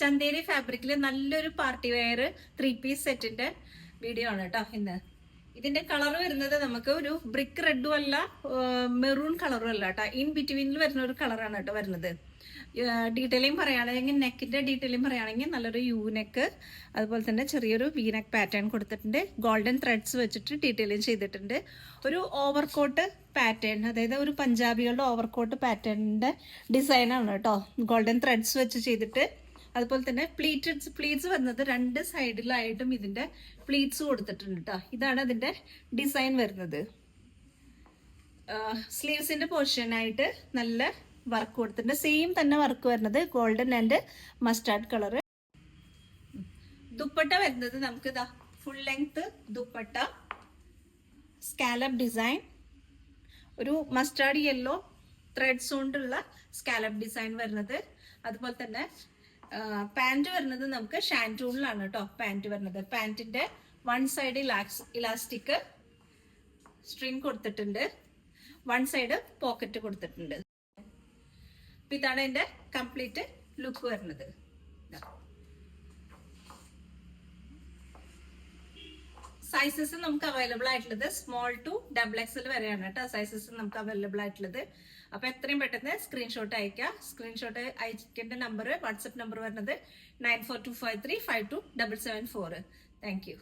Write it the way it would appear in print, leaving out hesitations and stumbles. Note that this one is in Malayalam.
ചന്തേരി ഫാബ്രിക്കിൽ നല്ലൊരു പാർട്ടി വെയർ 3-പീസ് സെറ്റിന്റെ വീഡിയോ ആണ് കേട്ടോ ഇന്ന്. ഇതിന്റെ കളർ വരുന്നത് നമുക്ക് ഒരു ബ്രിക്ക് റെഡും അല്ല മെറൂൺ കളറും അല്ല കേട്ടോ, ഇൻ ബിറ്റ്വീനിൽ വരുന്ന ഒരു കളറാണ് കേട്ടോ വരുന്നത്. ഡീറ്റെയിലിംഗ് പറയുകയാണെങ്കിൽ നെക്കിന്റെ ഡീറ്റെയിലിംഗ് പറയുകയാണെങ്കിൽ നല്ലൊരു യു നെക്ക്, അതുപോലെ തന്നെ ചെറിയൊരു വി നെക്ക് പാറ്റേൺ കൊടുത്തിട്ടുണ്ട്. ഗോൾഡൻ ത്രെഡ്സ് വെച്ചിട്ട് ഡീറ്റെയിലിംഗ് ചെയ്തിട്ടുണ്ട്. ഒരു ഓവർകോട്ട് പാറ്റേൺ, അതായത് ഒരു പഞ്ചാബികളുടെ ഓവർകോട്ട് പാറ്റേണിന്റെ ഡിസൈനാണ് കേട്ടോ. ഗോൾഡൻ ത്രെഡ്സ് വെച്ച് ചെയ്തിട്ട്, അതുപോലെ തന്നെ പ്ലീറ്റ്സ് വരുന്നത് 2 സൈഡിലായിട്ടും ഇതിന്റെ പ്ലീറ്റ്സ് കൊടുത്തിട്ടുണ്ട് കേട്ടോ. ഇതാണ് ഇതിന്റെ ഡിസൈൻ വരുന്നത്. സ്ലീവ്സിന്റെ പോർഷനായിട്ട് നല്ല വർക്ക് കൊടുത്തിട്ടുണ്ട്. സെയിം തന്നെ വർക്ക് വരുന്നത് golden and mustard colour. Dupatta വരുന്നത് നമുക്ക് ഇതാ full length dupatta, scallop design, ഒരു മസ്റ്റാർഡ് യെല്ലോ ത്രെഡ്സ് കൊണ്ടുള്ള സ്കാലപ്പ് ഡിസൈൻ വരുന്നത്. അതുപോലെ തന്നെ പാൻറ് വരുന്നത് നമുക്ക് ഷാൻറ്റൂണിലാണ് കേട്ടോ പാൻറ് വരുന്നത്. പാൻറ്റിന്റെ 1 സൈഡ് ഇലാസ്റ്റിക് സ്ട്രിങ് കൊടുത്തിട്ടുണ്ട്, 1 സൈഡ് പോക്കറ്റ് കൊടുത്തിട്ടുണ്ട്. അപ്പൊ ഇതാണ് എന്റെ കംപ്ലീറ്റ് ലുക്ക് വരുന്നത്. സൈസസ് നമുക്ക് അവൈലബിൾ ആയിട്ടുള്ളത് സ്മോൾ ടു XXL വരെയാണ് കേട്ടോ സൈസസ് നമുക്ക് അവൈലബിൾ ആയിട്ടുള്ളത്. അപ്പൊ എത്രയും പെട്ടെന്ന് സ്ക്രീൻഷോട്ട് അയക്കാം. സ്ക്രീൻഷോട്ട് അയക്കേണ്ട നമ്പർ, വാട്സപ്പ് നമ്പർ വരുന്നത് 9425352774. Thank you.